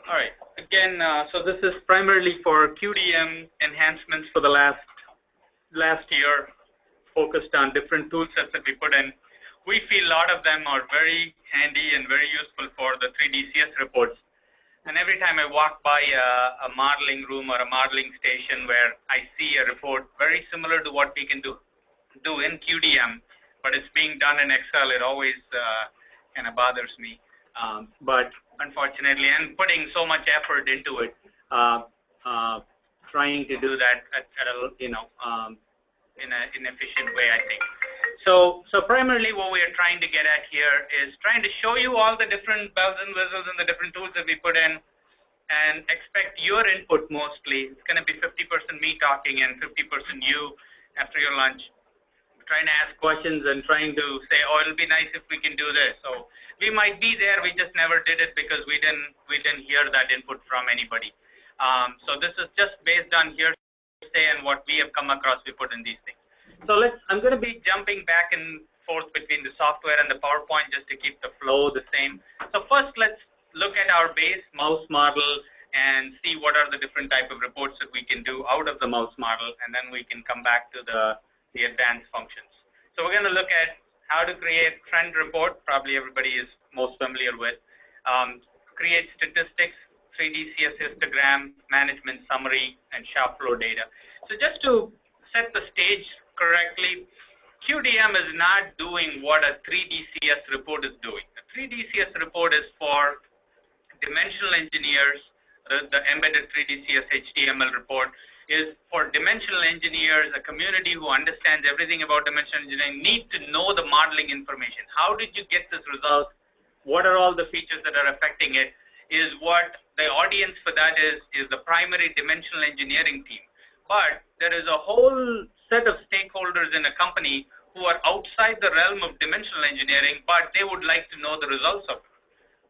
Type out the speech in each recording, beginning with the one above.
All right. Again, so this is primarily for QDM enhancements for the last year, focused on different tool sets that we put in. We feel a lot of them are very handy and very useful for the 3 DCS reports. And every time I walk by a modeling room or a modeling station where I see a report very similar to what we can do in QDM, but it's being done in Excel, it always kind of bothers me. But unfortunately, and putting so much effort into it, trying to do that at a, in an efficient way, I think. So primarily what we are trying to get at here is trying to show you all the different bells and whistles and the different tools that we put in, and expect your input mostly. It's going to be 50% me talking and 50% you after your lunch, trying to ask questions and trying to say, oh, it'll be nice if we can do this. So we might be there, we just never did it because we didn't hear that input from anybody. So this is just based on hearsay and what we have come across, we put in these things. So I'm going to be jumping back and forth between the software and the PowerPoint just to keep the flow the same. So first, let's look at our base mouse model and see what are the different type of reports that we can do out of the mouse model, and then we can come back to the advanced functions. So we're going to look at how to create trend report, probably everybody is most familiar with, create statistics, 3 DCS histogram, management summary, and shop floor data. So just to set the stage correctly, QDM is not doing what a 3 DCS report is doing. A 3 DCS report is for dimensional engineers. The embedded 3 DCS HTML report is for dimensional engineers, a community who understands everything about dimensional engineering, need to know the modeling information. How did you get this result? What are all the features that are affecting it? Is what the audience for that is the primary dimensional engineering team. But there is a whole set of stakeholders in a company who are outside the realm of dimensional engineering, but they would like to know the results of it.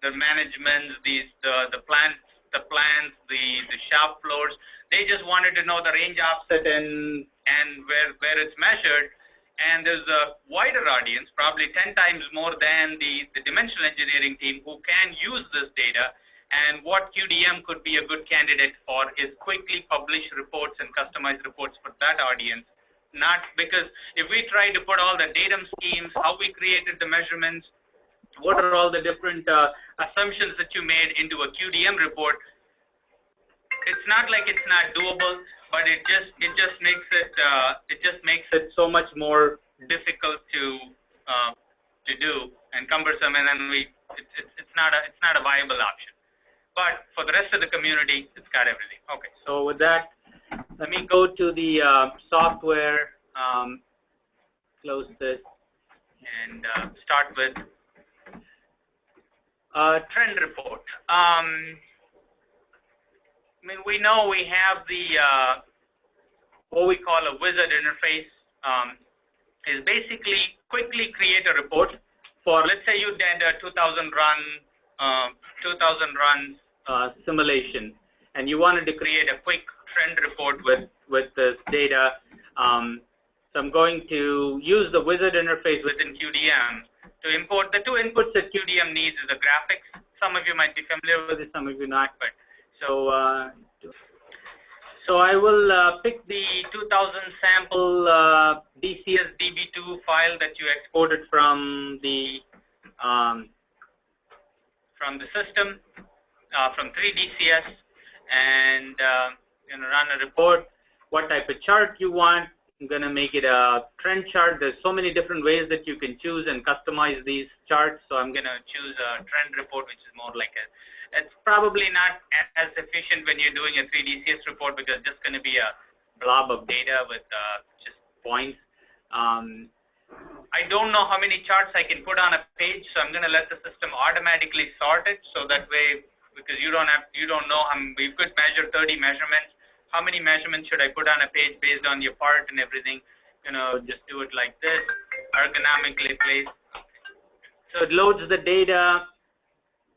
The management, the plans, the shop floors. They just wanted to know the range offset and where it's measured. And there's a wider audience, probably 10 times more than the dimensional engineering team, who can use this data. And what QDM could be a good candidate for is quickly publish reports and customized reports for that audience. Not because if we try to put all the datum schemes, how we created the measurements, what are all the different assumptions that you made into a QDM report, it's not like it's not doable, but it just makes it so much more difficult to do and cumbersome, and then it's not a viable option. But for the rest of the community, it's got everything. Okay, so with that, let me go to the software, close this, and start with trend report. I mean, we know we have the what we call a wizard interface. Is basically quickly create a report for, let's say you did a 2,000 runs simulation, and you wanted to create a quick trend report with this data. So I'm going to use the wizard interface within QDM to import the two inputs that QDM needs is the graphics. Some of you might be familiar with it, some of you not. But so I will pick the 2000 sample DCS DB2 file that you exported from the system from 3 DCS, and run a report. What type of chart you want? I'm going to make it a trend chart. There's so many different ways that you can choose and customize these charts. So I'm going to choose a trend report, which is more like it's probably not as efficient when you're doing a 3 DCS report because it's just going to be a blob of data with just points. I don't know how many charts I can put on a page, so I'm going to let the system automatically sort it. So that way, because you don't know, we could measure 30 measurements. How many measurements should I put on a page based on your part and everything? Just do it like this, ergonomically placed. So it loads the data,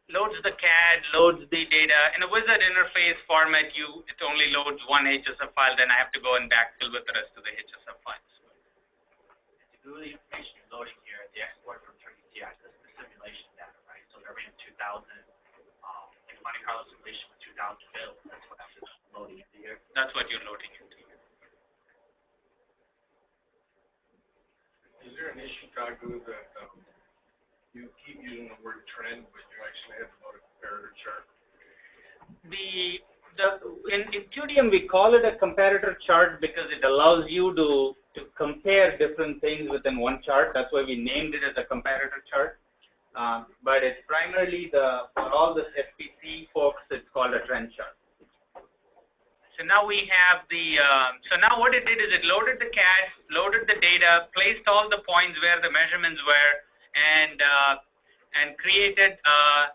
loads the CAD, loads the data. In a wizard interface format, it only loads one HSF file, then I have to go and backfill with the rest of the HSF files. The information you're loading here is the export from 3DCS, the simulation data, right? So every 2000, Monte Carlo simulation issue, Tagu, that you keep using the word trend, but you actually have about a comparator chart? In QDM, we call it a comparator chart because it allows you to compare different things within one chart. That's why we named it as a comparator chart. But it's primarily for all the SPC folks, it's called a trend chart. So now we have so now what it did is it loaded the cache, loaded the data, placed all the points where the measurements were, and created a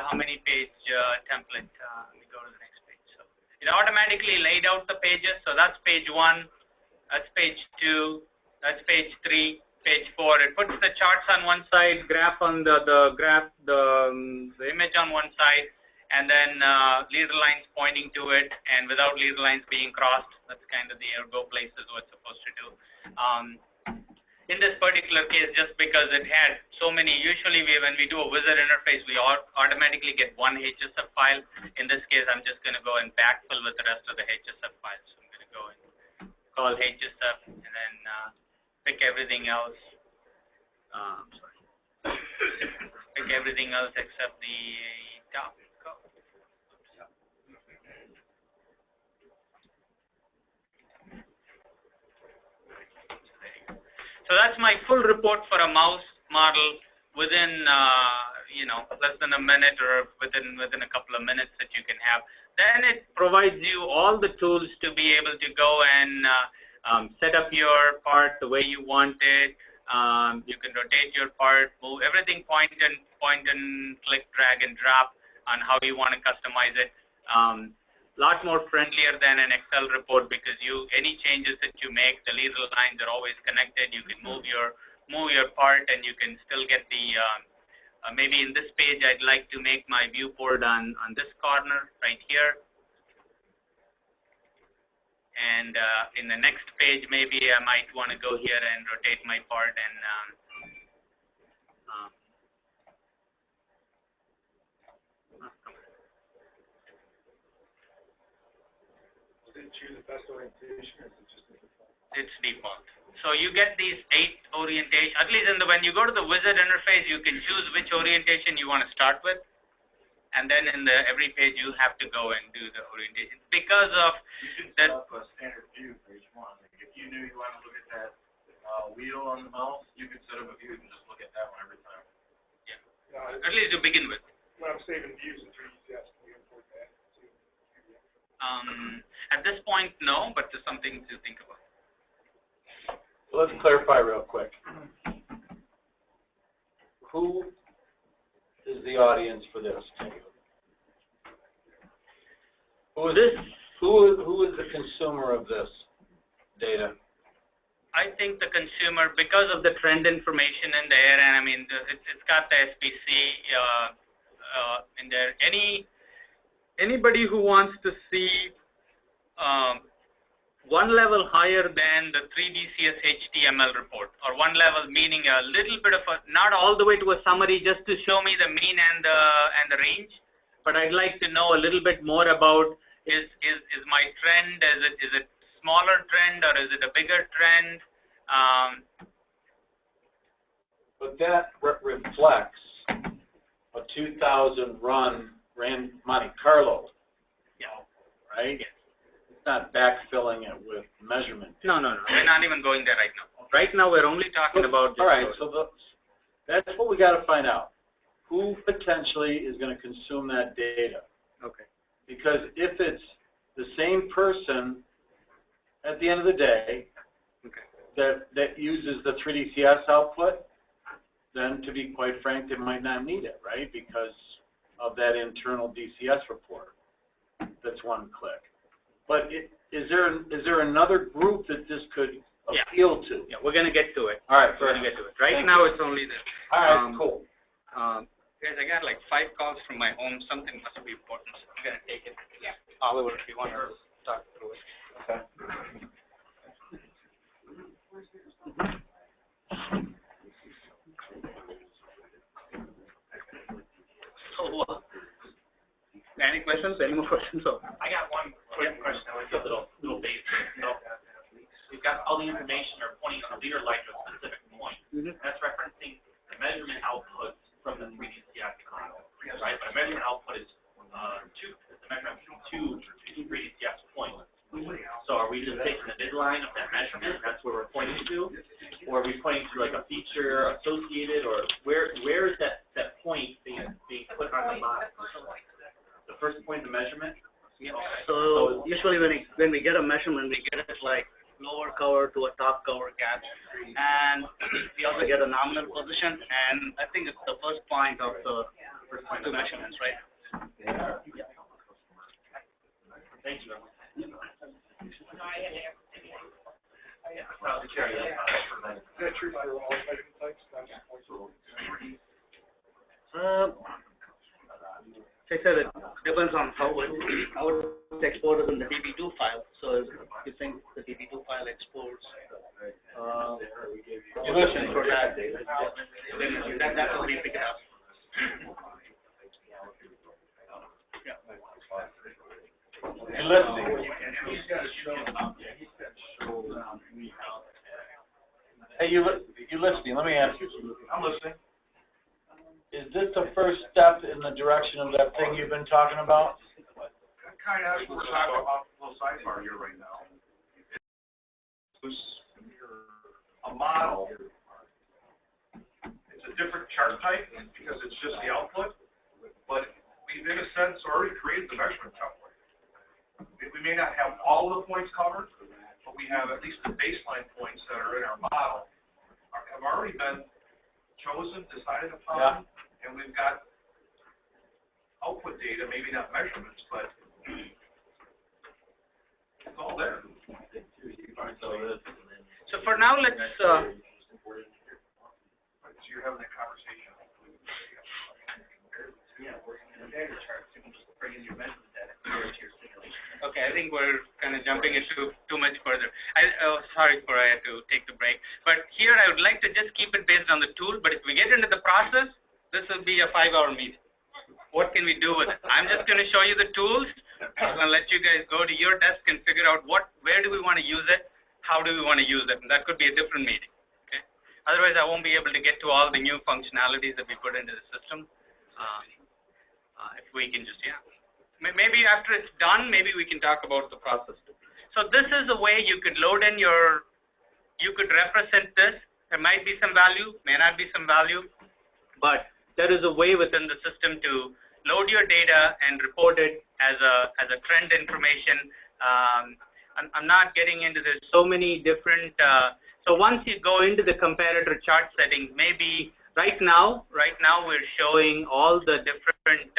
how many page template. Let me go to the next page. So it automatically laid out the pages. So that's page 1, that's page 2, that's page 3, page 4. It puts the charts on one side, graph on the image on one side, and then leader lines pointing to it, and without leader lines being crossed. That's kind of the ergo places what it's supposed to do. In this particular case, just because it had so many, usually when we do a wizard interface, we automatically get one HSF file. In this case, I'm just going to go and backfill with the rest of the HSF files. So I'm going to go and call HSF and then pick everything else. Pick everything else except the top. So that's my full report for a mouse model within less than a minute or within a couple of minutes that you can have. Then it provides you all the tools to be able to go and set up your part the way you want it. You can rotate your part, move everything, point and click, drag and drop on how you want to customize it. Lot more friendlier than an Excel report because any changes that you make, the leader lines are always connected. You can move your part and you can still get the maybe in this page I'd like to make my viewport on this corner right here. And in the next page maybe I might want to go here and rotate my part and Choose the best orientation, or is it just default? It's default. So you get these 8 orientation. At least when you go to the wizard interface, you can choose which orientation you want to start with, and then in every page you have to go and do the orientation because of that. A standard view for each one. Like if you knew you wanted to look at that wheel on the mouse, you could set up a view and just look at that one every time. Yeah. At least to begin with. When I'm saving views in 3DS, can we import that to QDM? At this point, no, but there's something to think about. So let's clarify real quick. Who is the audience for this? Who is the consumer of this data? I think the consumer, because of the trend information in there, and I mean, it's got the SPC in there. Anybody who wants to see one level higher than the 3DCS HTML report, or one level meaning a little bit of not all the way to a summary just to show me the mean and the range, but I'd like to know a little bit more about is my trend, is it smaller trend or is it a bigger trend? But that reflects a 2000 ran Monte Carlo. Yeah. Right? Yes. It's not backfilling it with measurement. No. We're not even going there right now. Right now we're only talking about. All right. So that's what we got to find out. Who potentially is going to consume that data? Okay. Because if it's the same person at the end of the day that uses the 3DCS output, then to be quite frank, they might not need it, right? Because of that internal DCS report. That's one click. But is there another group that this could appeal to? Yeah, we're going to get to it. All right, we're going to get to it. Right now it's only this. All right, cool. Guys, I got like 5 calls from my home. Something must be important. So I'm going to take it. Yeah. Oliver, if you want to talk through it. Okay. So, any questions? Any more questions? I got one quick question. I want to get a little basic. We've got all the information or pointing a leader light to a specific point. That's referencing the measurement output from the 3DCF model, right? But a measurement output is the measurement between two 3DCF points. So are we just taking the midline of that measurement? That's where we're pointing to, or are we pointing to like a feature associated, or where is that point being put on the model? The first point of the measurement. So usually when we get a measurement, we get it like lower cover to a top cover gap, and we also get a nominal position, and I think it's the first point of the two measurements, right? Yeah. Thank you. I said it depends on how it's exported in the DB2 file. So if you think the DB2 file exports solution for that, then that will be picked up. And listening. Hey, you listening? Let me ask you. I'm listening. Is this the first step in the direction of that thing you've been talking about? Kind of, we're talking about a little sidebar here right now. A model, it's a different chart type because it's just the output, but we've in a sense already created the measurement template. We may not have all of the points covered, but we have at least the baseline points that are in our model have already been chosen, decided upon, and we've got output data, maybe not measurements, but it's all there. So for now, let's. So you're having that conversation. Yeah, working in a data chart, you can just bring in your measurement data to your simulation. Okay, I think we're kind of jumping into too much further. Sorry for I had to take the break. But here I would like to just keep it based on the tool. But if we get into the process, this will be a 5-hour meeting. What can we do with it? I'm just going to show you the tools. I'm going to let you guys go to your desk and figure out where do we want to use it, how do we want to use it, and that could be a different meeting. Okay? Otherwise, I won't be able to get to all the new functionalities that we put into the system. If we can just, maybe after it's done, maybe we can talk about the process too. So this is a way you could load in you could represent this. There might be some value, may not be some value, but there is a way within the system to load your data and report it as a trend information. I'm not getting into this. So many different. So once you go into the comparator chart settings, maybe right now we're showing all the different.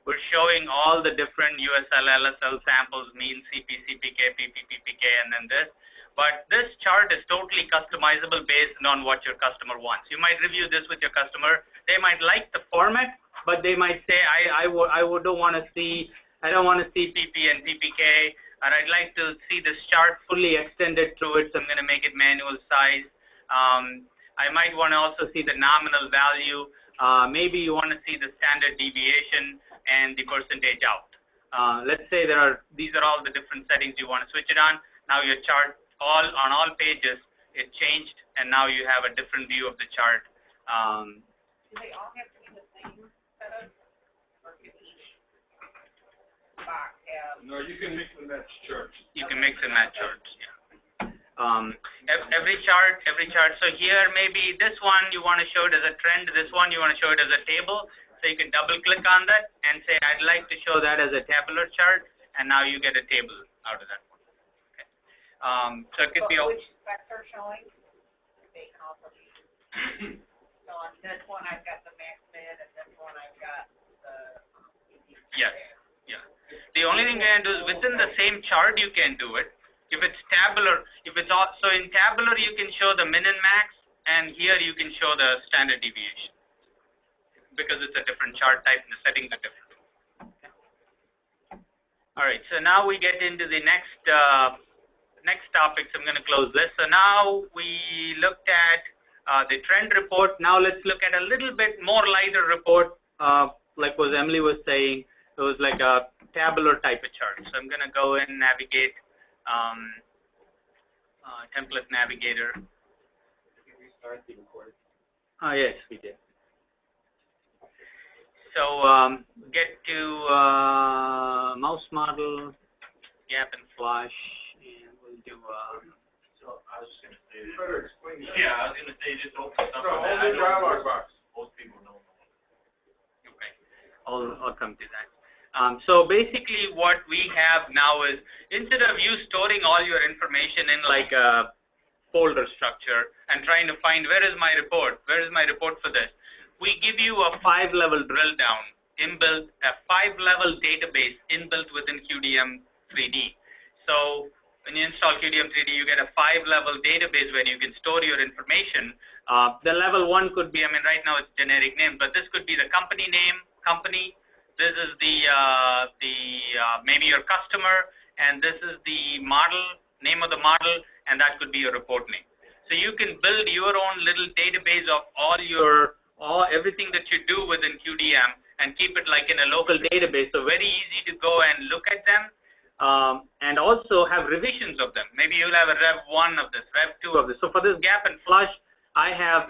We're showing all the different USL, LSL samples, mean, CP, CPK, PP, PPK, and then this. But this chart is totally customizable based on what your customer wants. You might review this with your customer. They might like the format, but they might say, I don't want to see PP and PPK, and I'd like to see this chart fully extended through it, so I'm going to make it manual size. I might want to also see the nominal value. Maybe you want to see the standard deviation and the percentage out. Let's say these are all the different settings you want to switch it on. Now your chart on all pages, it changed, and now you have a different view of the chart. Do they all have to be the same setup, or can each box have? No, you can mix and match charts. You can mix and match charts. Yeah. Every chart. So here, maybe this one you want to show it as a trend. This one you want to show it as a table. So you can double click on that and say, I'd like to show that as a tabular chart, and now you get a table out of that one. Okay. So it could be. Which specs are showing? They complement. So on this one, I've got the max bid, and this one, I've got the. Yes. Yeah. The only thing you can do is within the same chart you can do it. If it's tabular, so in tabular you can show the min and max, and here you can show the standard deviation because it's a different chart type and the settings are different. Okay. All right. So now we get into the next topics. I'm going to close this. So now we looked at the trend report. Now let's look at a little bit more lighter report, like what Emily was saying. It was like a tabular type of chart. So I'm going to go and navigate. template navigator. Did you restart the recording? Yes, we did. So get to mouse model, gap and flush, and we'll do. So I was just going to say. You better explain that. Yeah, I was going to say just open something. No, that only I know dialog box. most people know. Okay, I'll come to that. So basically what we have now is, instead of you storing all your information in like a folder structure and trying to find where is my report for this, we give you a 5-level drill down inbuilt, a 5-level database inbuilt within QDM 3D. So when you install QDM 3D, you get a 5-level database where you can store your information. The level 1 could be, I mean, right now it's generic name, but this could be the company name, this is the maybe your customer, and this is the model, name of the model, and that could be your report name. So you can build your own little database of everything that you do within QDM and keep it like in a local database. So very easy to go and look at them, and also have revisions of them. Maybe you'll have a Rev 1 of this, Rev 2 of this. So for this gap and flush, I have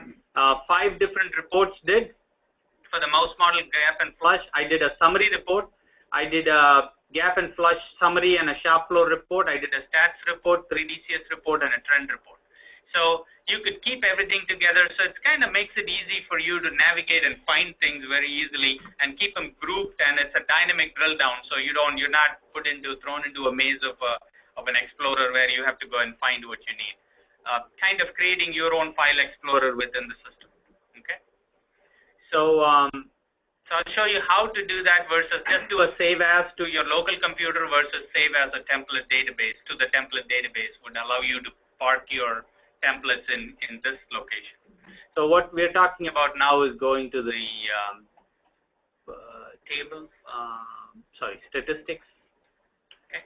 5 different reports did. For the mouse model gap and flush, I did a summary report. I did a gap and flush summary and a shop floor report. I did a stats report, 3 DCS report, and a trend report. So you could keep everything together. So it kind of makes it easy for you to navigate and find things very easily and keep them grouped. And it's a dynamic drill down, so you're not thrown into a maze of an explorer where you have to go and find what you need. Kind of creating your own file explorer within the system. Okay. So I'll show you how to do that versus just do a save as to your local computer versus save as a template database to the template database would allow you to park your templates in this location. So what we're talking about now is going to the table, statistics. Okay.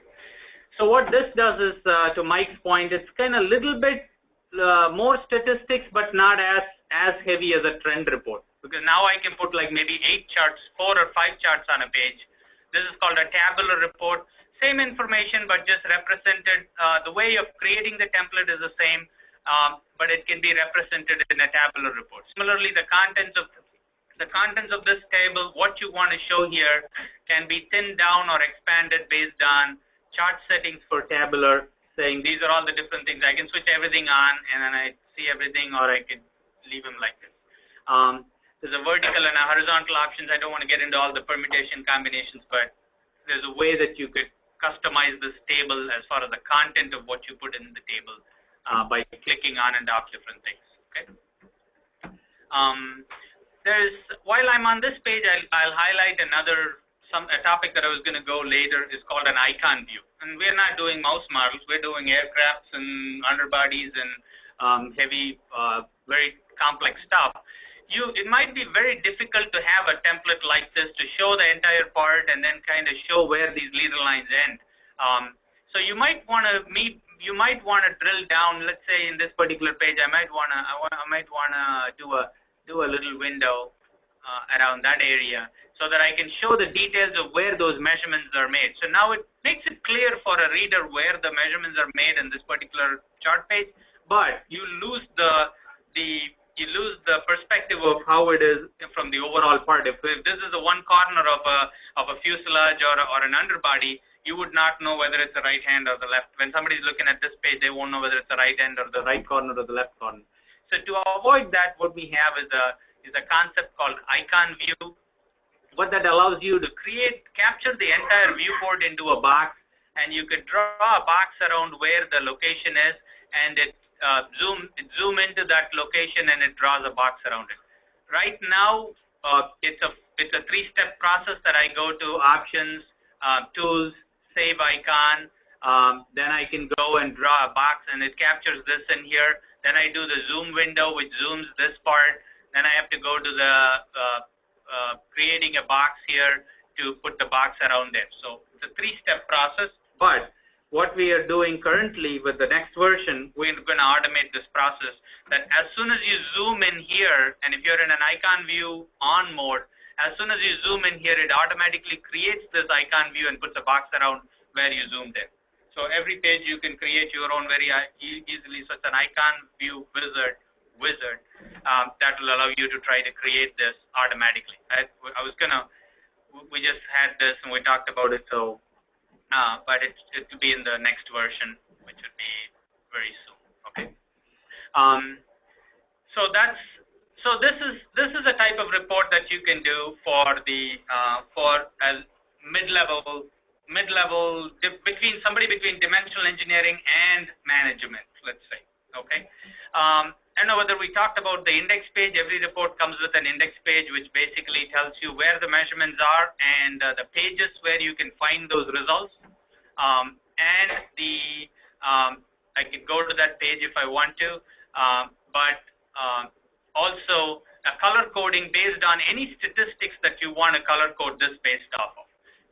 So what this does is, to Mike's point, it's kind of a little bit more statistics, but not as heavy as a trend report. Because now I can put like maybe 8 charts, 4 or 5 charts on a page. This is called a tabular report. Same information, but just represented. The way of creating the template is the same, but it can be represented in a tabular report. Similarly, the contents of this table, what you want to show here, can be thinned down or expanded based on chart settings for tabular, saying these are all the different things. I can switch everything on, and then I see everything, or I could leave them like this. There's a vertical and a horizontal options. I don't want to get into all the permutation combinations, but there's a way that you could customize this table as far as the content of what you put in the table by clicking on and off different things. Okay. While I'm on this page, I'll highlight a topic that I was going to go later is called an icon view. And we're not doing mouse models. We're doing aircrafts and underbodies and heavy, very complex stuff. It might be very difficult to have a template like this to show the entire part and then kind of show where these leader lines end. So you might want to drill down. Let's say in this particular page, I might want to do a little window around that area so that I can show the details of where those measurements are made. So now it makes it clear for a reader where the measurements are made in this particular chart page, but you lose the perspective of how it is from the overall part. If this is the one corner of a fuselage or an underbody, you would not know whether it's the right hand or the left. When somebody's looking at this page, they won't know whether it's the right hand or the right corner or the left corner. So to avoid that, what we have is a concept called icon view. What that allows you to capture the entire viewport into a box, and you could draw a box around where the location is, and it zoom into that location, and it draws a box around it. Right now, it's a 3-step process that I go to options, tools, save icon. Then I can go and draw a box, and it captures this in here. Then I do the zoom window, which zooms this part. Then I have to go to the creating a box here to put the box around it. So it's a 3-step process, but what we are doing currently with the next version, we're going to automate this process that as soon as you zoom in here, and if you're in an icon view on mode, as soon as you zoom in here, it automatically creates this icon view and puts a box around where you zoomed in. So every page you can create your own very easily. So it's an icon view wizard that will allow you to try to create this automatically. We just had this and we talked about it. So, but it will be in the next version, which would be very soon. Okay. So this is a type of report that you can do for the for a mid-level between dimensional engineering and management, let's say. Okay. I don't know whether we talked about the index page. Every report comes with an index page, which basically tells you where the measurements are and the pages where you can find those results. And I can go to that page if I want to, but also a color coding based on any statistics that you want to color code this based off of.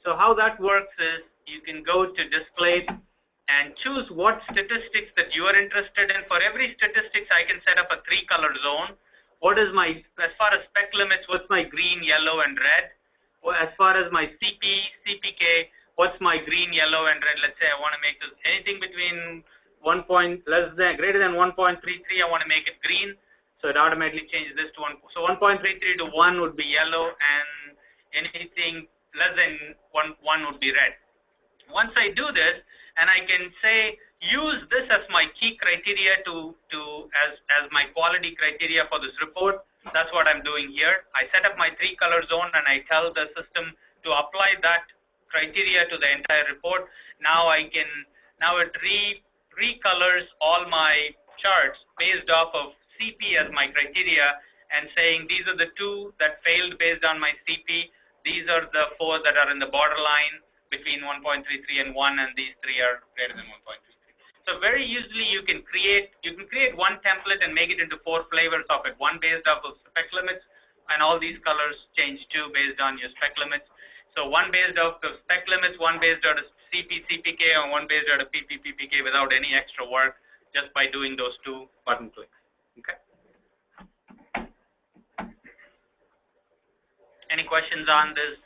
So how that works is you can go to display and choose what statistics that you are interested in. For every statistics, I can set up a 3-color zone. What is my, as far as spec limits, what's my green, yellow, and red? Well, as far as my CPK, what's my green, yellow, and red? Let's say I want to make this anything between greater than 1.33, I want to make it green. So it automatically changes this to 1. So 1.33 to 1 would be yellow, and anything less than 1 would be red. Once I do this, and I can say use this as my key criteria as my quality criteria for this report. That's what I'm doing here. I set up my 3-color zone and I tell the system to apply that criteria to the entire report. Now it recolors all my charts based off of CP as my criteria and saying these are the 2 that failed based on my CP. These are the 4 that are in the borderline between 1.33 and 1, and these 3 are greater than 1.33. So very easily you can create one template and make it into 4 flavors of it. One based off of spec limits, and all these colors change too based on your spec limits. So one based off of spec limits, one based out of CPK, and one based out of PPK without any extra work, just by doing those 2 button clicks. Okay. Any questions on this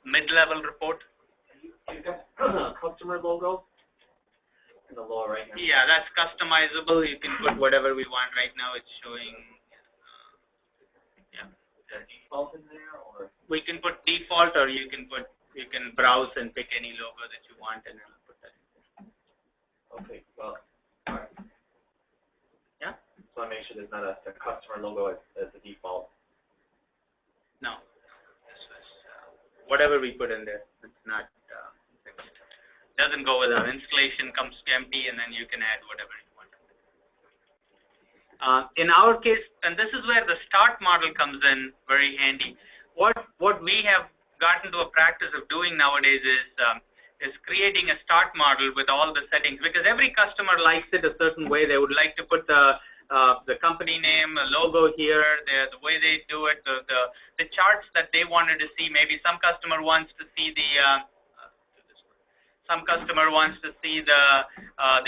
mid-level report? You got customer logo in the lower right hand. Yeah, that's customizable. You can put whatever we want. Right now it's showing, Is there default in there, or? We can put default, or you can browse and pick any logo that you want, and it'll put that in. Okay, well, all right. Yeah? So I make sure there's not a customer logo as the default. No. This was, whatever we put in there, it's not fixed. Doesn't go with our installation, comes empty, and then you can add whatever you want. In our case, and this is where the start model comes in very handy. What we have gotten to a practice of doing nowadays is creating a start model with all the settings, because every customer likes it a certain way. They would like to put the company name, a logo here, the way they do it, the charts that they wanted to see. Maybe some customer wants to see the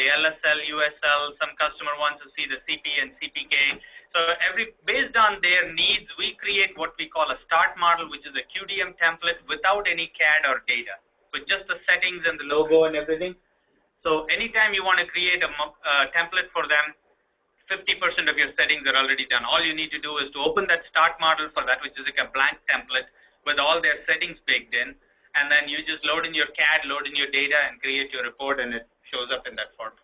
LSL, USL. Some customer wants to see the CP and CPK. So based on their needs, we create what we call a start model, which is a QDM template without any CAD or data, with just the settings and the logo and everything. So anytime you want to create a template for them, 50% of your settings are already done. All you need to do is to open that start model for that, which is like a blank template with all their settings baked in, and then you just load in your CAD, load in your data, and create your report, and it shows up in that format.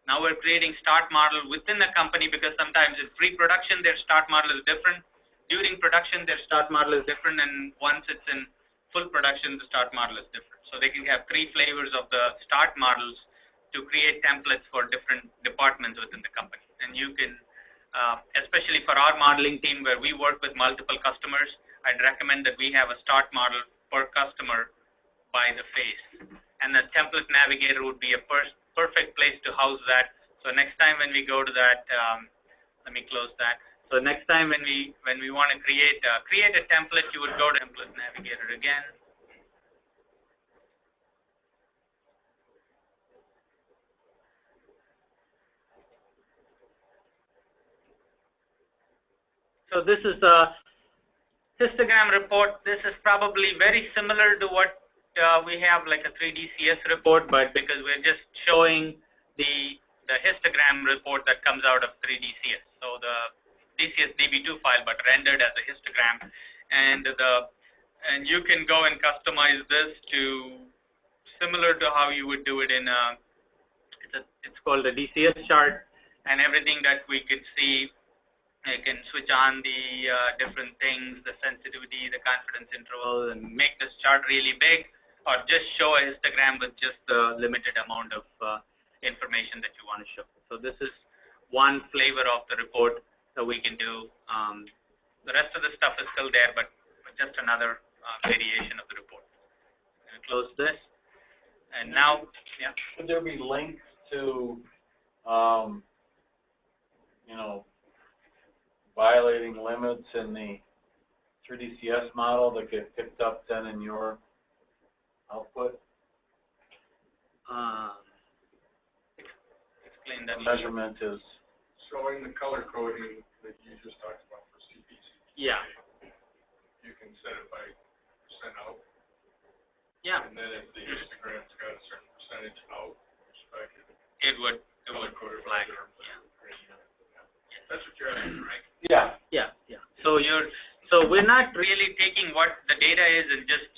Now we're creating start model within the company, because sometimes in pre-production their start model is different. During production their start model is different, and once it's in full production the start model is different. So they can have 3 flavors of the start models to create templates for different departments within the company. And you can, especially for our modeling team where we work with multiple customers, I'd recommend that we have a start model per customer by the face. And the template navigator would be a perfect place to house that. So next time when we go to that, let me close that. So next time when we want to create a template, you would go to template navigator again. So this is a histogram report. This is probably very similar to what we have like a 3DCS report, but because we're just showing the histogram report that comes out of 3DCS. So the DCS DB2 file, but rendered as a histogram, and you can go and customize this to similar to how you would do it in it's called the DCF chart, and everything that we could see. You can switch on the different things, the sensitivity, the confidence interval, and make this chart really big, or just show a histogram with just the limited amount of information that you want to show. So this is one flavor of the report that we can do. The rest of the stuff is still there, but just another variation of the report. I'm going to close this. And now, yeah. Could there be links to, you know, violating limits in the 3DCS model that get picked up then in your output? Explain that. Measurement is Showing the color coding that you just talked about for CPC. Yeah. You can set it by percent out. Yeah. And then if the histogram's got a certain percentage out, It would flag. That's what you're asking, right? yeah. Yeah. So we're not really taking what the data is and just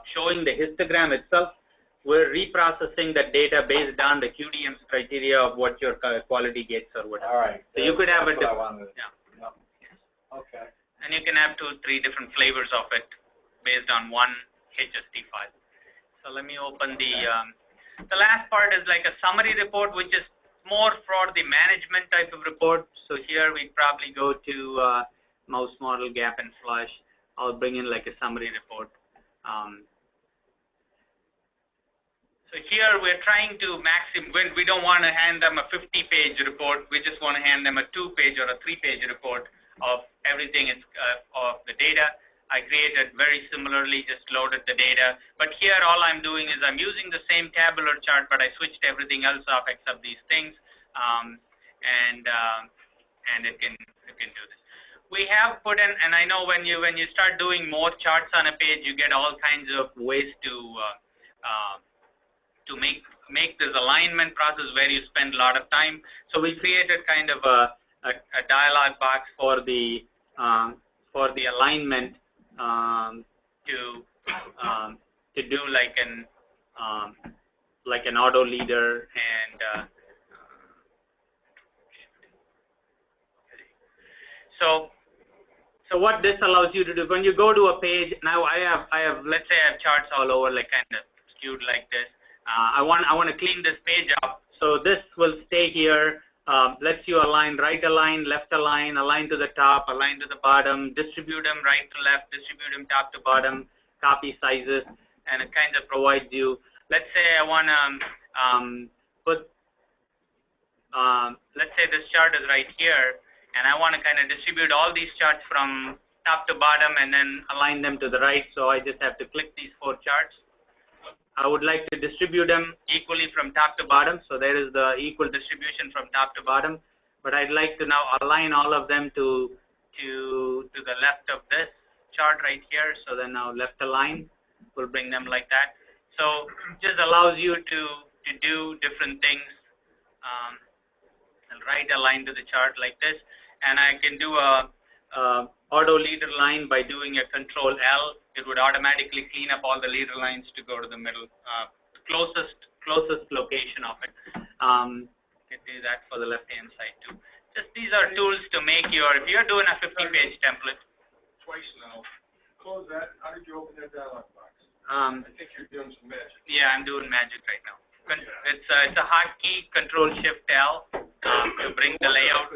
showing the histogram itself. We're reprocessing the data based on the QDM's criteria of what your quality gets or whatever. All right. So you could have a That's what I different, wanted. yeah. Okay. And you can have 2 or 3 different flavors of it based on one HST file. So let me open the last part is like a summary report, which is more for the management type of report. So here we probably go to mouse model, gap and flush. I'll bring in like a summary report. So here we're trying to maximize, we don't want to hand them a 50-page report, we just want to hand them a 2-page or a 3-page report of everything of the data. I created very similarly, just loaded the data. But here all I'm doing is I'm using the same tabular chart, but I switched everything else off except these things, and it can do this. We have put in, and I know when you start doing more charts on a page, you get all kinds of ways to make this alignment process where you spend a lot of time. So we created kind of a dialog box for the alignment to do like an auto leader and so what this allows you to do when you go to a page. Now I have let's say I have charts all over, like kind of skewed like this. I want to clean this page up, so this will stay here. Lets you align, right align, left align, align to the top, align to the bottom, distribute them right to left, distribute them top to bottom, copy sizes, and it kind of provides you. Let's say I want to put, let's say this chart is right here, and I want to kind of distribute all these charts from top to bottom and then align them to the right. So I just have to click these 4 charts. I would like to distribute them equally from top to bottom, so there is the equal distribution from top to bottom. But I'd like to now align all of them to the left of this chart right here. So then now left align will bring them like that. So just allows you to do different things. Right align to the chart like this, and I can do a auto leader line by doing a Control L. It would automatically clean up all the leader lines to go to the middle, closest location of it. You can do that for the left-hand side too. Just these are tools to make if you're doing a 50-page template. Twice now. Close that. How did you open that dialog box? I think you're doing some magic. Yeah, I'm doing magic right now. It's a hotkey, Control Shift L to bring the layout.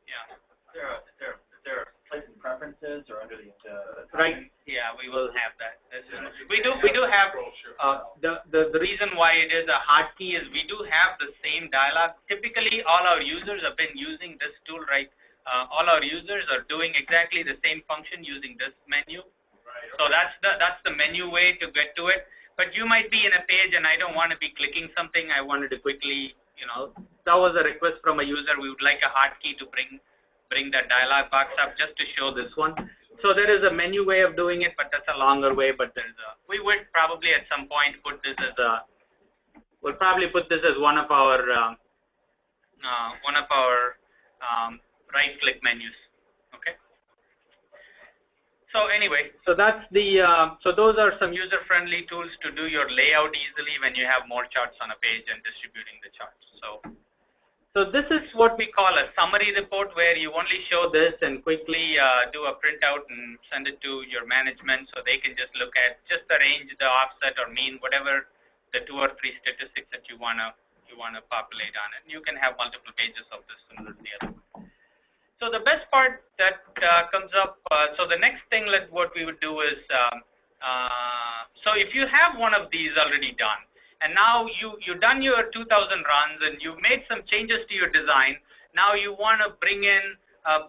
Yeah. There placement preferences or under the right. Yeah, we will have that. We do have the reason why it is a hotkey is we do have the same dialog. Typically, all our users have been using this tool, right? All our users are doing exactly the same function using this menu. So that's the menu way to get to it. But you might be in a page and I don't want to be clicking something. I wanted to quickly, that was a request from a user. We would like a hotkey to bring that dialog box up just to show this one. So there is a menu way of doing it, but that's a longer way. But there's a, we would probably at some point put this as a, we'll probably put this as one of our right-click menus. Okay. So anyway, so that's the so those are some user-friendly tools to do your layout easily when you have more charts on a page and distributing the charts. So this is what we call a summary report, where you only show this and quickly do a printout and send it to your management, so they can just look at just the range, the offset or mean, whatever the 2 or 3 statistics that you wanna populate on it. You can have multiple pages of this similar to the other one. So the best part that comes up, so the next thing what we would do is, so if you have one of these already done, and now you've done your 2,000 runs and you've made some changes to your design, now you want to bring in,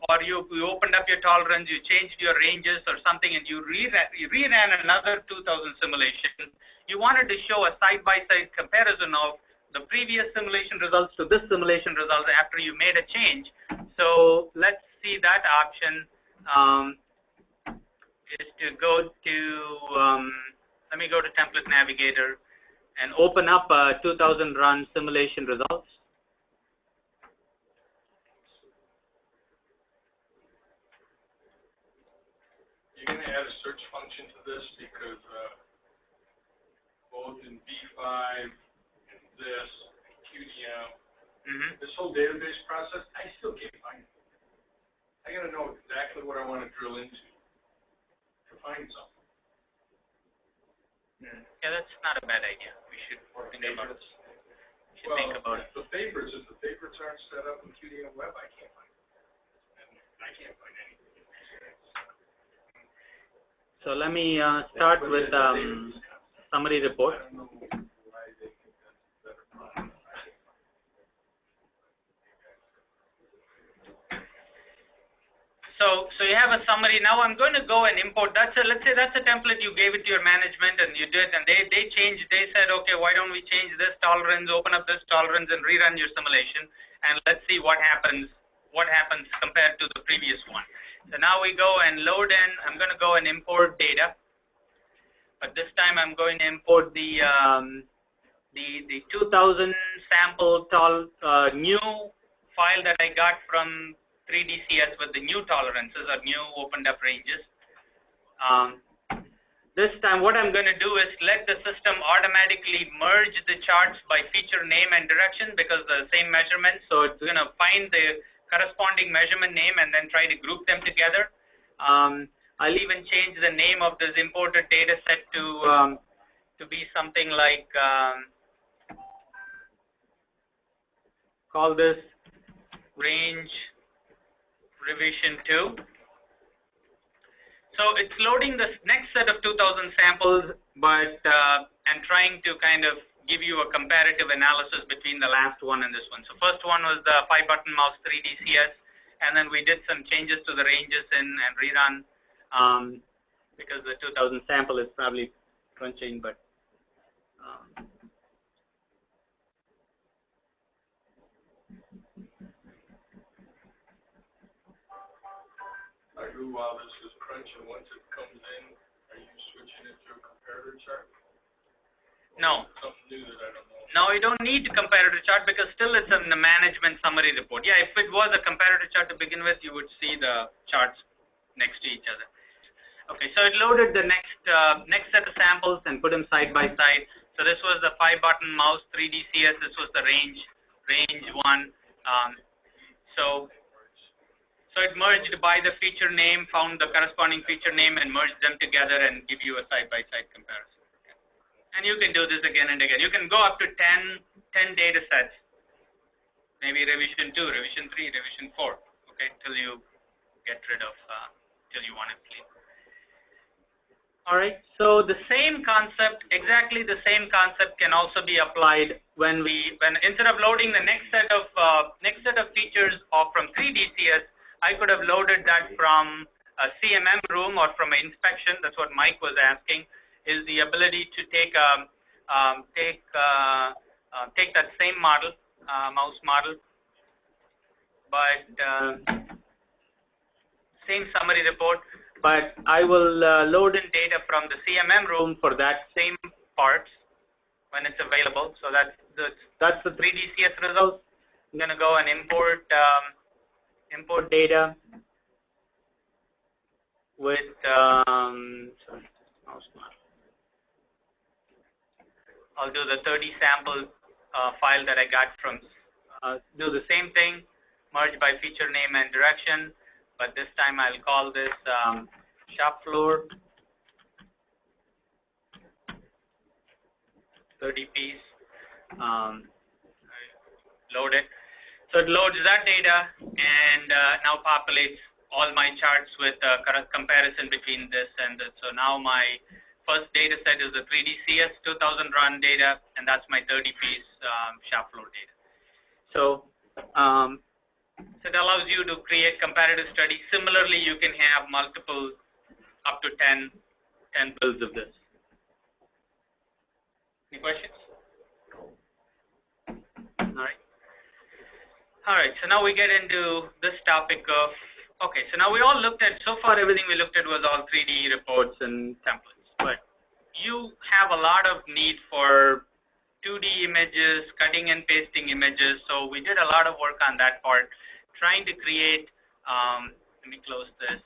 or you opened up your tolerance, you changed your ranges or something, and you reran another 2,000 simulations. You wanted to show a side-by-side comparison of the previous simulation results to this simulation results after you made a change. So let's see that option is to go to, let me go to Template Navigator and open up a 2,000 run simulation results. You're going to add a search function to this because both in B5 and this, QDM, this whole database process, I still can't find it. I got to know exactly what I want to drill into to find something. Yeah, that's not a bad idea. We should think about it. The favorites, if the favorites aren't set up in QDM Web, I can't find it. And I can't find anything. So let me start with summary report. I don't know why they think that's better product. So you have a summary. Now I'm going to go and import. Let's say that's a template you gave it to your management and you did, and they changed. They said, okay, why don't we change this tolerance, open up this tolerance, and rerun your simulation, and let's see what happens. What happens compared to the previous one. So now we go and load in. I'm going to go and import data, but this time I'm going to import the 2000 sample new file that I got from 3DCS with the new tolerances or new opened up ranges. This time what I'm going to do is let the system automatically merge the charts by feature name and direction because the same measurement. So it's going to find the corresponding measurement name and then try to group them together. I'll even change the name of this imported data set to be something like, call this range revision 2. So it's loading the next set of 2,000 samples, but and trying to kind of give you a comparative analysis between the last one and this one. So first one was the 5-button mouse 3DCS, and then we did some changes to the ranges and rerun because the 2,000 sample is probably crunching, but while this is crunching, once it comes in, are you switching it to a comparator chart? No. Something new that I don't know. No, you don't need comparator chart because still it's a management summary report. Yeah, if it was a comparator chart to begin with, you would see the charts next to each other. Okay, so it loaded the next set of samples and put them side by side. So this was the 5-button mouse 3DCS. This was the range 1. So it merged by the feature name, found the corresponding feature name, and merged them together and give you a side-by-side comparison. Okay. And you can do this again and again. You can go up to 10 data sets, maybe revision 2, revision 3, revision 4, okay, till you get rid of, till you want it clean. All right, so the same concept, exactly the same concept can also be applied when instead of loading the next set of features from 3DCS, I could have loaded that from a CMM room or from an inspection. That's what Mike was asking, is the ability to take that same model, mouse model, but same summary report, but I will load in data from the CMM room for that same parts when it's available. So that's the 3DCS results. I'm going to go and import data with I'll do the 30 sample file that I got from, do the same thing, merge by feature name and direction, but this time I'll call this shop floor 30 piece, load it. So it loads that data and now populates all my charts with comparison between this and this. So now my first data set is the 3DCS 2000 run data, and that's my 30 piece shop floor data. So, so it allows you to create comparative studies. Similarly, you can have multiple, up to 10 builds of this. Any questions? All right, so now we get into this topic of, okay, so now we all looked at, so far everything we looked at was all 3D reports and templates, but you have a lot of need for 2D images, cutting and pasting images, so we did a lot of work on that part, trying to create, let me close this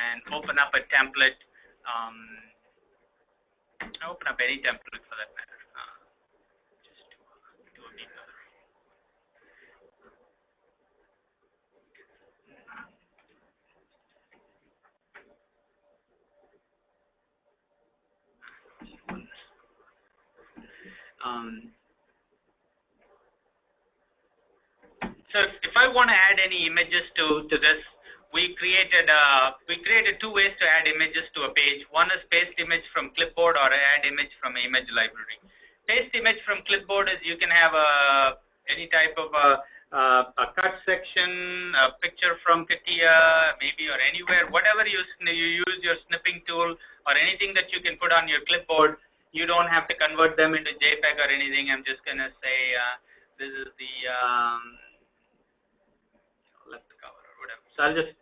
and open up a template, open up any template for that matter. Just do a deep dive. So if I want to add any images to this, we created two ways to add images to a page. One is paste image from clipboard or add image from image library. Paste image from clipboard is you can have any type of a cut section, a picture from CATIA, maybe, or anywhere, whatever you use your snipping tool or anything that you can put on your clipboard. You don't have to convert them into JPEG or anything. I'm just going to say this is the left cover or whatever. So I'll just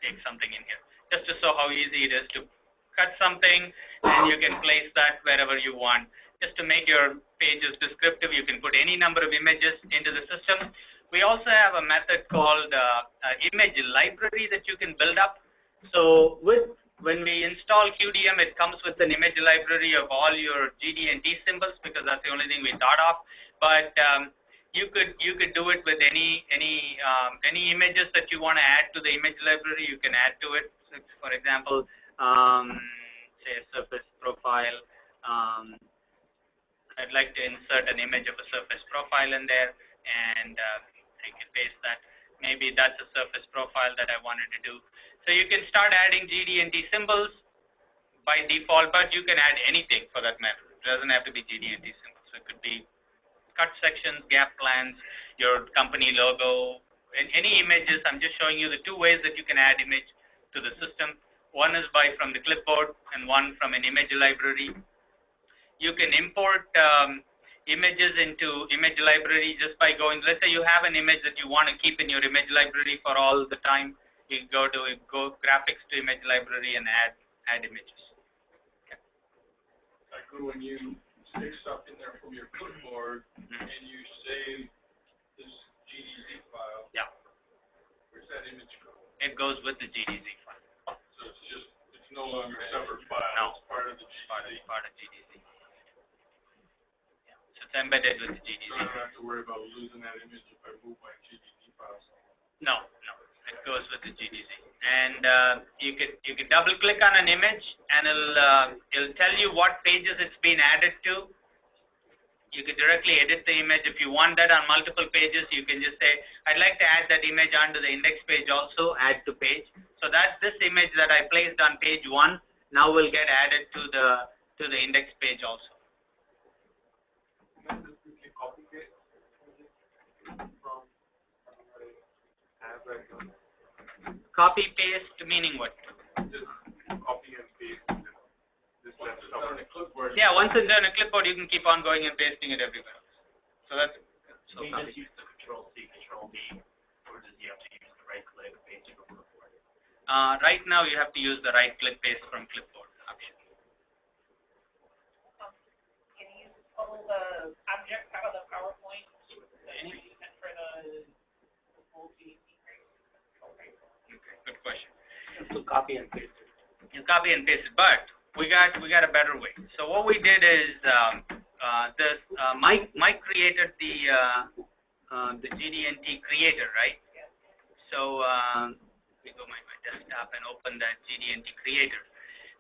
take something in here just to show how easy it is to cut something, and you can place that wherever you want. Just to make your pages descriptive, you can put any number of images into the system. We also have a method called image library that you can build up. So when we install QDM, it comes with an image library of all your GD&T symbols because that's the only thing we thought of. But you could do it with any images that you want to add to the image library. You can add to it. So for example, say a surface profile. I'd like to insert an image of a surface profile in there, and I can paste that. Maybe that's a surface profile that I wanted to do. So you can start adding GD&T symbols by default, but you can add anything for that matter. It doesn't have to be GD&T symbols. So it could be cut sections, gap plans, your company logo, and any images. I'm just showing you the two ways that you can add image to the system. One is from the clipboard and one from an image library. You can import images into image library just by going, let's say you have an image that you want to keep in your image library for all the time. You go graphics to image library and add images. Okay. Like when you stick stuff in there from your clipboard and you save this GDZ file. Yeah. Where's that image go? It goes with the GDZ file. So it's no longer a separate file. No. It's part of the GDZ. Part of GDZ. Yeah. So it's embedded with the GDZ. So I don't have to worry about losing that image if I move my GDZ files. No. It goes with the GDZ, and you can double click on an image, and it'll tell you what pages it's been added to. You can directly edit the image. If you want that on multiple pages, you can just say, I'd like to add that image onto the index page also, add to page. So that this image that I placed on page 1 now will get added to the index page also. Copy paste meaning what? Copy and paste. This stuff on a clipboard. Yeah, once it's on a clipboard, you can keep on going and pasting it everywhere else. So that's so you just use the Control-C, Control-V, or does you have to use the right-click, paste to go clipboard? right now you have to use the right-click paste from clipboard option. Can you pull the object out of the PowerPoint and use it for the full GD&T? Okay, good question. To copy and paste it. You copy and paste it, but we got a better way. So what we did is Mike created the GD&T creator, right? So we go my desktop and open that GD&T creator.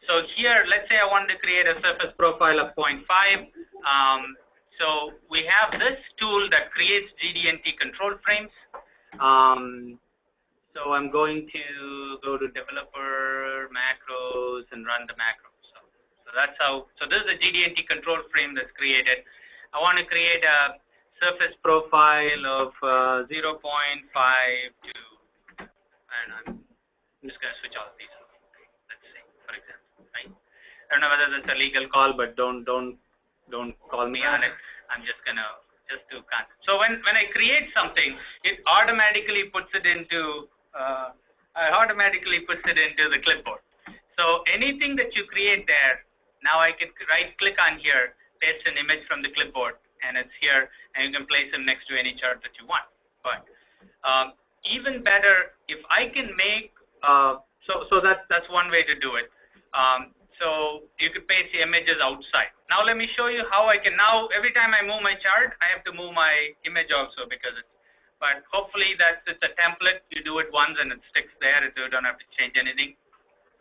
So here, let's say I wanted to create a surface profile of 0.5. So we have this tool that creates GD&T control frames. So I'm going to go to developer macros and run the macros. So that's how. So this is a GD&T control frame that's created. I want to create a surface profile of 0.52. And I'm just going to switch all of these. Let's say, for example, right? I don't know whether that's a legal call, but don't call me on it. I'm just gonna do content. So when I create something, it automatically puts it into the clipboard. So anything that you create there, now I can right-click on here, paste an image from the clipboard, and it's here, and you can place it next to any chart that you want. But even better, if I can make so that's one way to do it. So you could paste the images outside. Now let me show you how I can. Now every time I move my chart, I have to move my image also because it's. But hopefully it's a template. You do it once and it sticks there. So you don't have to change anything.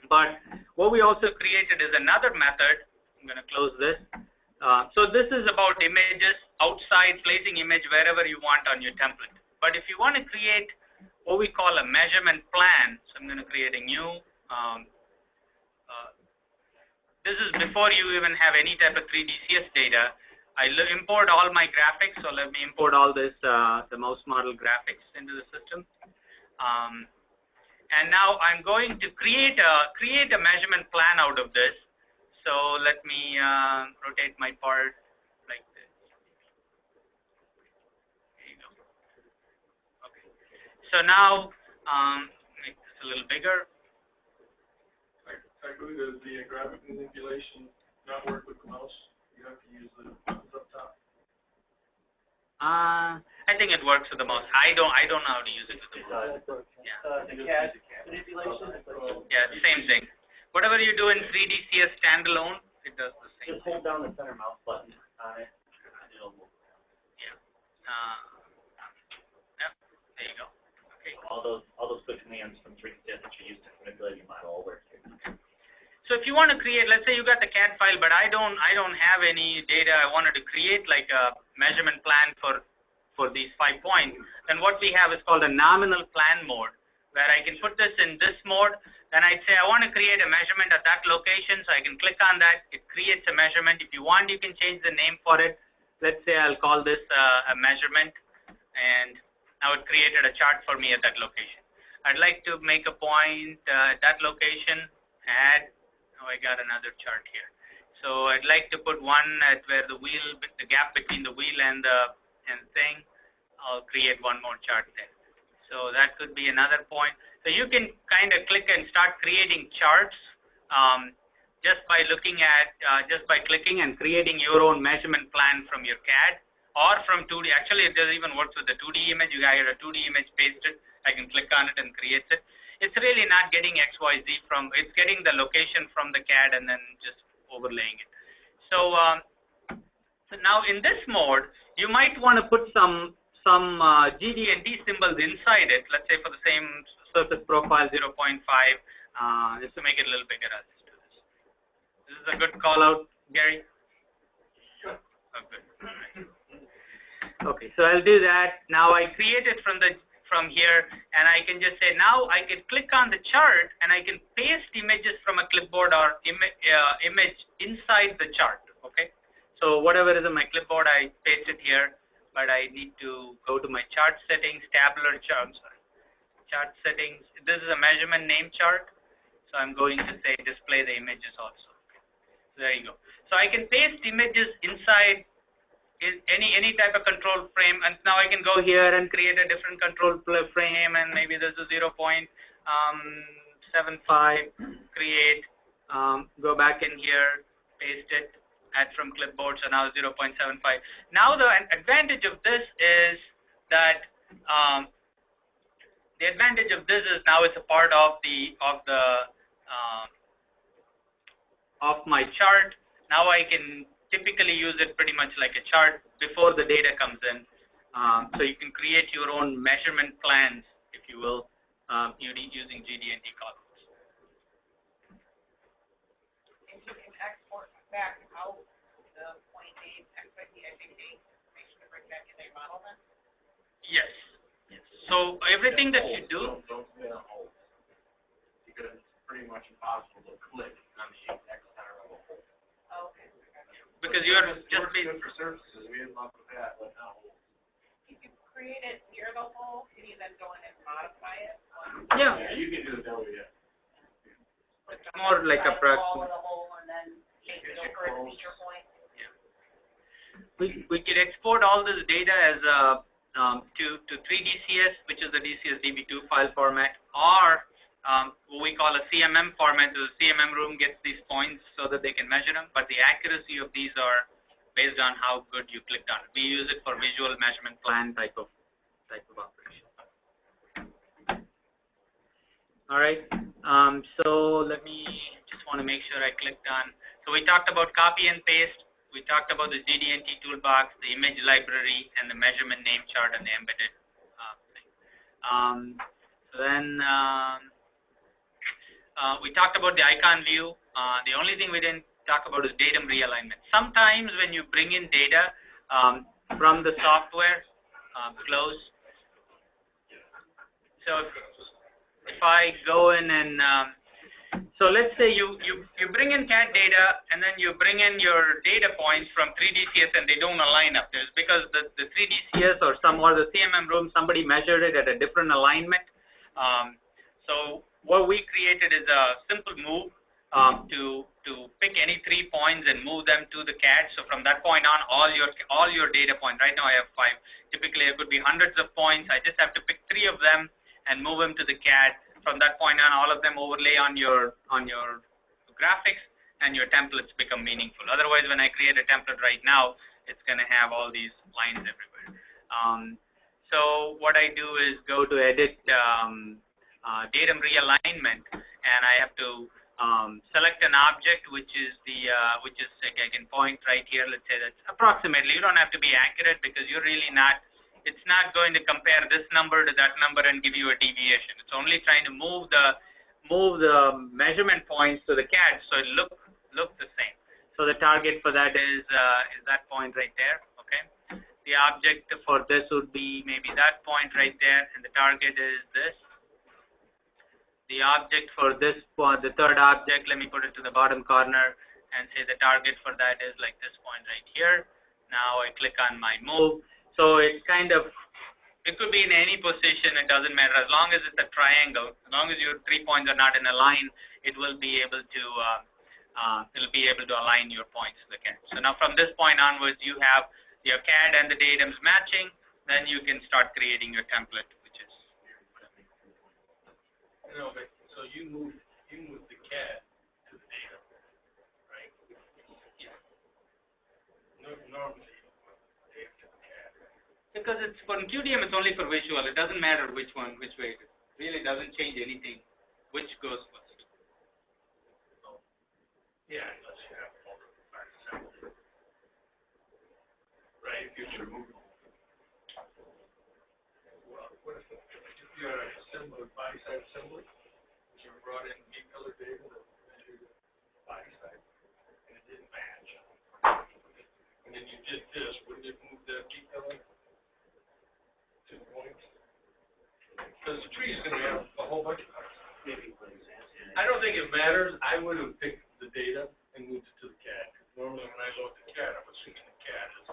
But what we also created is another method. I'm going to close this. So this is about images outside, placing image wherever you want on your template. But if you want to create what we call a measurement plan, so I'm going to create a new. This is before you even have any type of 3DCS data. I import all my graphics, so let me import all this, the mouse model graphics into the system. And now I'm going to create a measurement plan out of this. So let me rotate my part like this. There you go. Okay. So now make this a little bigger. Does the graphic manipulation not work with the mouse? You have to use the buttons up top. I think it works with the mouse. I don't know how to use it with the mouse. Yeah. Yeah, same thing. Whatever you do in 3DCS standalone, it does the same. Just hold down the center mouse button on it. Yeah. Yep. There you go. Okay. All those quick commands from 3DCS that you use to manipulate your model all work here. So if you want to create, let's say you got the CAD file, but I don't have any data. I wanted to create like a measurement plan for these 5 points. Then what we have is called a nominal plan mode, where I can put this in this mode. Then I'd say I want to create a measurement at that location, so I can click on that. It creates a measurement. If you want, you can change the name for it. Let's say I'll call this a measurement, and now it created a chart for me at that location. I'd like to make a point at that location, add. Now I got another chart here. So I'd like to put one at where the gap between the wheel and the thing. I'll create one more chart there. So that could be another point. So you can kind of click and start creating charts just by looking at, just by clicking and creating your own measurement plan from your CAD or from 2D. Actually, it doesn't even work with the 2D image. You got a 2D image pasted. I can click on it and create it. It's really not getting XYZ from, it's getting the location from the CAD and then just overlaying it. So, so now in this mode, you might want to put some GD&T symbols inside it. Let's say for the same surface profile 0.5, just to make it a little bigger. I'll just do this. This is a good call out, Gary. Oh, good. Okay, so I'll do that. Now I create it from here, and I can just say now I can click on the chart and I can paste images from a clipboard or image inside the chart. Okay, so whatever is in my clipboard, I paste it here, but I need to go to my chart settings, tabular chart. Chart settings. This is a measurement name chart, so I'm going to say display the images also. So there you go. So I can paste images inside any type of control frame, and now I can go here and create a different control frame, and maybe there's a 0.5 75, create, go back in here, paste it, add from clipboard, so now 0.75. Now the advantage of this is that now it's a part of my chart. Now I can typically use it pretty much like a chart before the data comes in. So you can create your own measurement plans, if you will, using GD&T columns. And you can export back out the point A, XYZ, make sure to bring back in a model then? Yes. So everything that you do. Don't spin a hole. Because it's pretty much impossible to click on the X center of a hole. Oh, okay. Because you're just good for surfaces. We didn't love that, but not holes. If you create it near the hole, can you then go in and modify it? Yeah. You can do it that way, yeah. It's more like a Follow the hole and then change it over a feature point. We could export all this data as to 3DCS, which is the DCS DB2 file format, or what we call a CMM format. The CMM room gets these points so that they can measure them, but the accuracy of these are based on how good you clicked on it. We use it for visual measurement plan type of operation. All right. So let me just want to make sure I clicked on. So we talked about copy and paste. We talked about the GD&T toolbox, the image library, and the measurement name chart and the embedded thing. Then we talked about the icon view. The only thing we didn't talk about is datum realignment. Sometimes when you bring in data from the software, close. So if I go in and so let's say you bring in CAD data and then you bring in your data points from 3DCS and they don't align up. There's because the 3DCS or the CMM room, somebody measured it at a different alignment. So what we created is a simple move to pick any 3 points and move them to the CAD. So from that point on, all your data points. Right now I have 5. Typically it could be hundreds of points. I just have to pick 3 of them and move them to the CAD. From that point on, all of them overlay on your graphics, and your templates become meaningful. Otherwise, when I create a template right now, it's going to have all these lines everywhere. So what I do is go to edit datum realignment, and I have to select an object, which is like I can point right here. Let's say that's approximately. You don't have to be accurate because you're really not. It's not going to compare this number to that number and give you a deviation. It's only trying to move the measurement points to the CAD so it look the same. So the target for that is that point right there. Okay. The object for this would be maybe that point right there, and the target is this. The object for this, the third object, let me put it to the bottom corner and say the target for that is like this point right here. Now I click on my move. So it's kind of, it could be in any position, it doesn't matter. As long as it's a triangle, as long as your 3 points are not in a line, it will be able to align your points to the CAD. So now from this point onwards, you have your CAD and the datums matching, then you can start creating your template, which is. So you move the CAD to the data, right? Yeah. Normally. Because it's for QDM, it's only for visual. It doesn't matter which way. It really doesn't change anything. Which goes first? Yeah, unless you have multiple right? If you're moving. Well, what if you had an assembly, body-side assembly? You brought in B-color data that measured the body side, and it didn't match. And then you did this. Wouldn't it move the B-color? Points. Because the tree is going to have a whole bunch of colors. I don't think it matters. I would have picked the data and moved it to the CAD. Normally when I go to the CAD, I'm assuming the CAD is.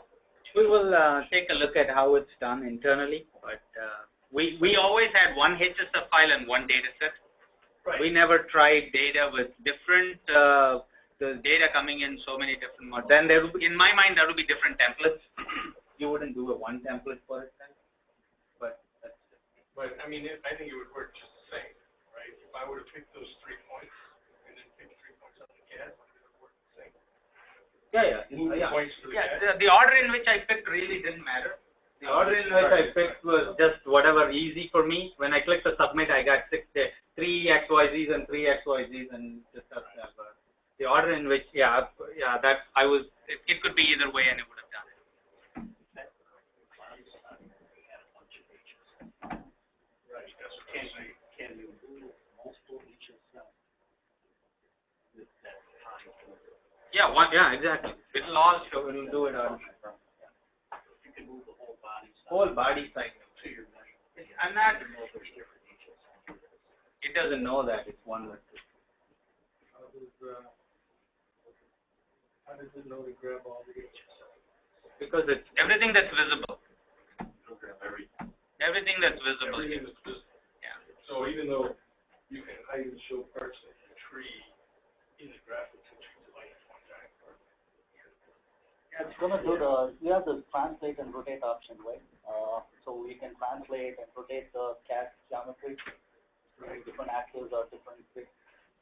We will take a look at how it's done internally, but we always had one HSF file and one data set. Right. We never tried data with different, the data coming in so many different modes. Then there will be, in my mind, there will be different templates. You wouldn't do a one template for it then. But I mean, I think it would work just the same, right? pick those 3 points and then pick 3 points on the gas? Did it work the same? Move the points to the gas? The order in which I picked really didn't matter. The order in which I picked was just whatever easy for me. When I clicked the submit, I got 3 XYZs and 3 XYZs and just that. The order in which, that I was, it could be either way and it would have done it. Right, that's what I'm saying. Can you do multiple reaches with that time? Yeah, exactly. It'll all show, it'll do it on. You can move the whole body. Whole body side. To your measure. I'm not, it doesn't know that it's one with two. How does it know to grab all the H's? Because it's everything that's visible. It'll grab everything. Everything that's visible. Everything that's visible. Yeah. So even though you can hide and show parts of the tree in the graphics, it treats it like it's one giant part. Yeah, it's going to do the, we have the translate and rotate option, right? So we can translate and rotate the CAD geometry, right? Different axes or different things.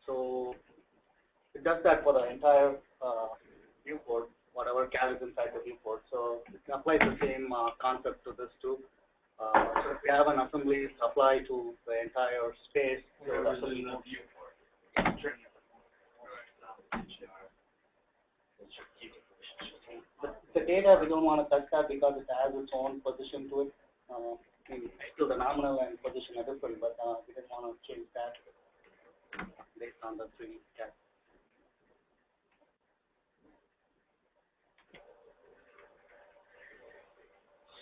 So it does that for the entire viewport, whatever CAD is inside the viewport. So it applies the same concept to this too. So if we have an assembly apply to the entire space, Whatever's in the viewport. The data, we don't want to touch that because it has its own position to it. Still the nominal and position are different, but we didn't want to change that based on the 3D CAD.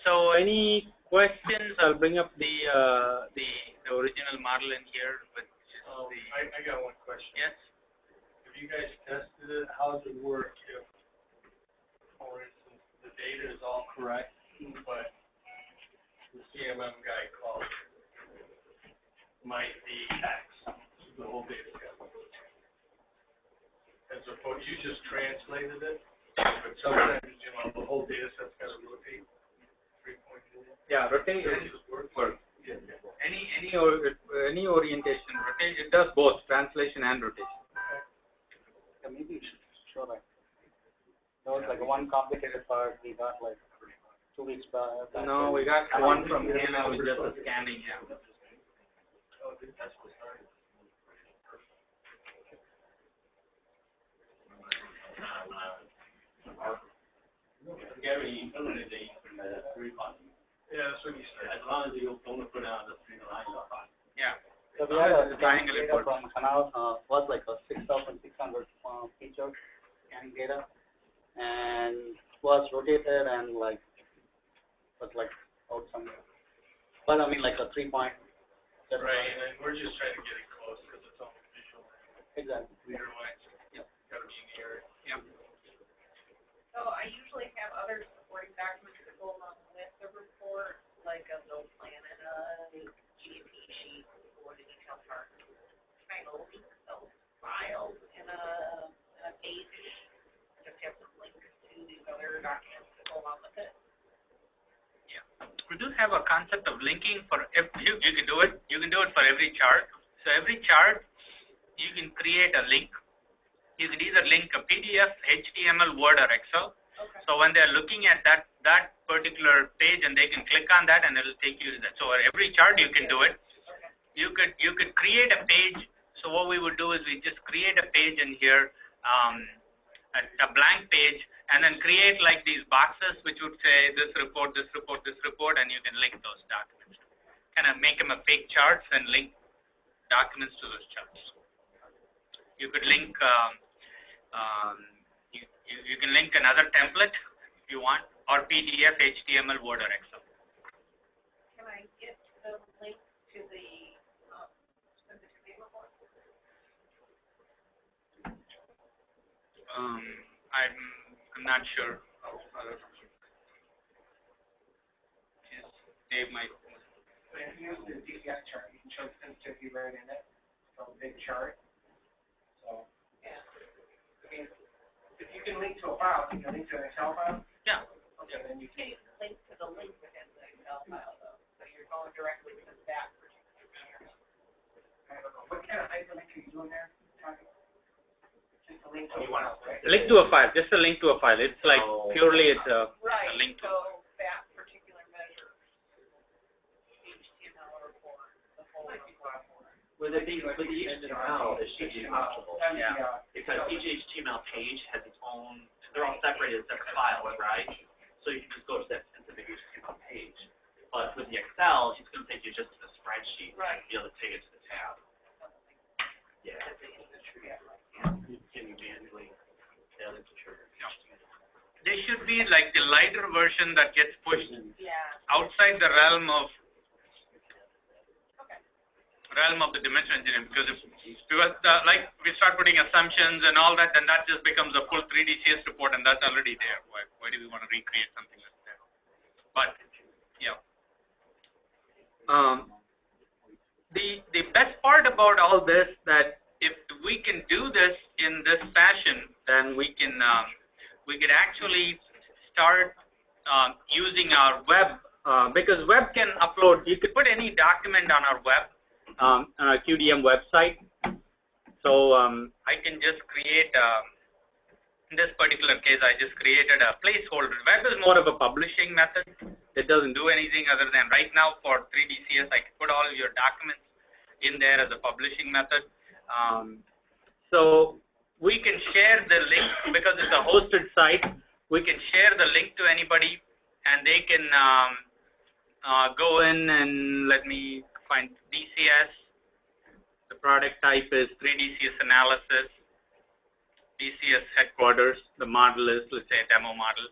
So any questions? I'll bring up the original model in here. With I got one question. Yes. Have you guys tested it? How does it work if, for instance, the data is all correct, but the CMM guy calls might be X, the whole data set. As opposed, you just translated it, but sometimes, the whole data set's got to rotate 3 points. Yeah, rotate. Work. Yeah. Any orientation, rotate. It does both translation and rotation. Yeah, maybe you should show that. That was like one complicated part. We got like 2 weeks back. No, we got one from Hannah with just a scanning. Yeah. Gary eliminated the 3 points. Yeah, that's what you said. As long as you don't put out the 3 lines are fine. Yeah. So we had a triangle data report. from Canal, was like a 6,600 feature scanning data, and was rotated and like was like out somewhere. But I mean like a 3 point. Right, and then we're just trying to get it close because it's all visual. Exactly. Leader wise, got to be in the area. Yeah. So I usually have other supporting documents that go along with the report, like a bill plan and a GD&T sheet or the detail chart. Kind of link those files in a page. Just have some links to these other documents that go along with it. Yeah. We do have a concept of linking for if you can do it. You can do it for every chart. So every chart, you can create a link. You can either link a PDF, HTML, Word, or Excel. Okay. So when they're looking at that particular page, and they can click on that, and it'll take you to that. So every chart you can do it. You could create a page. So what we would do is we just create a page in here, a blank page, and then create like these boxes which would say this report, this report, this report, and you can link those documents. Kind of make them a fake charts and link documents to those charts. You could link. You can link another template if you want, or PDF, HTML, Word, or Excel. Can I get the link to the report? I'm not sure. Dave might. If you use the DCF chart, you can show sensitivity right in it. It's a big chart. So, yeah. I mean, if you can link to a file, you can link to an Excel file. Yeah. Okay, then you can't link to the link within the Excel file, though. So you're going directly to that particular chart. I don't know. What kind of hyperlink doing there? Just a link to You a want file, right? Link to a file, just a link to a file. It's like purely it's a Right, link to. so that particular measure, HTML report, the whole report. With the HTML, it should be optional. Yeah. Because each HTML page has its own, they're all separated as separate files, right? So you can just go to that specific HTML page. But with the Excel, it's going to take you just to the spreadsheet. Right. And be able to take it to the tab. Yeah. Can you manually add it to your They should be like the lighter version that gets pushed Yeah. outside the realm of Okay. the dimension engineering, because if like we start putting assumptions and all that, then that just becomes a full 3D CS report, and that's already there. Why do we want to recreate something that's there? But yeah, the best part about all this, that if we can do this in this fashion, then we can actually start using our web, because web can upload. You could put any document on our web, on our QDM website. So I can just create, in this particular case, I just created a placeholder. Web is more of a publishing method. It doesn't do anything other than right now for 3DCS, I can put all of your documents in there as a publishing method. So we can share the link, because it's a hosted site. We can share the link to anybody, and they can go in and let me find DCS. The product type is 3DCS analysis. DCS headquarters. The model is, let's say, a demo model.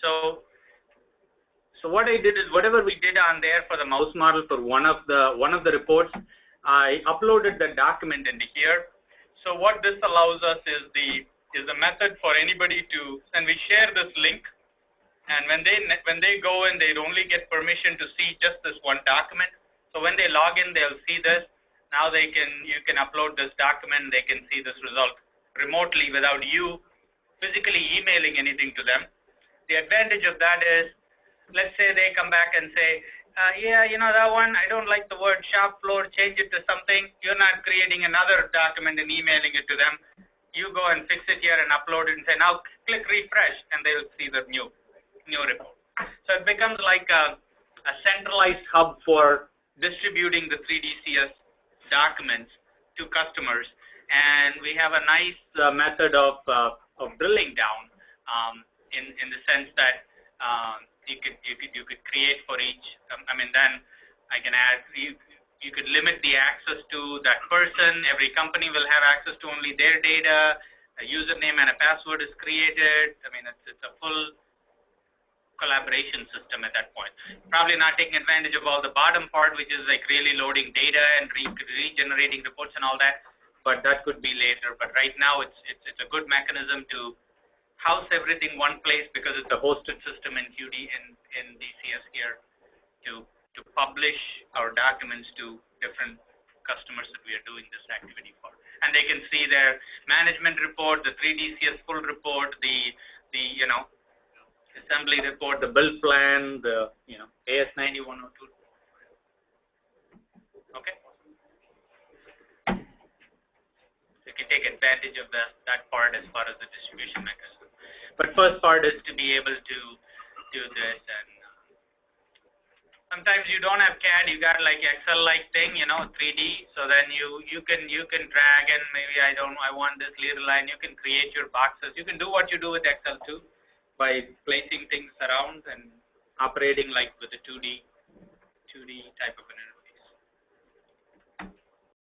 So what I did is, whatever we did on there for the mouse model for one of the reports, I uploaded the document into here. So what this allows us is a method for anybody to, and we share this link, and when they go in, they only get permission to see just this one document. So when they log in, they'll see this. Now you can upload this document, they can see this result remotely without you physically emailing anything to them. The advantage of that is, let's say they come back and say, yeah, you know that one, I don't like the word shop floor, change it to something. You're not creating another document and emailing it to them. You go and fix it here and upload it and say, now click refresh, and they'll see the new report. So it becomes like a centralized hub for distributing the 3DCS documents to customers. And we have a nice method of drilling down in the sense that you could create for each. Then I can add. You could limit the access to that person. Every company will have access to only their data. A username and a password is created. It's a full collaboration system at that point. Probably not taking advantage of all the bottom part, which is like really loading data and regenerating reports and all that. But that could be later. But right now, it's a good mechanism to house everything one place, because it's a hosted system in QD in DCS here to publish our documents to different customers that we are doing this activity for. And they can see their management report, the 3DCS full report, the assembly report, the build plan, the AS9102. Okay. So you can take advantage of that part as far as the distribution mechanism. But first part is to be able to do this, and sometimes you don't have CAD, you got like Excel-like thing, 3D. So then you can drag, and maybe I want this little line. You can create your boxes. You can do what you do with Excel too, by placing things around and operating like with a 2D type of an interface.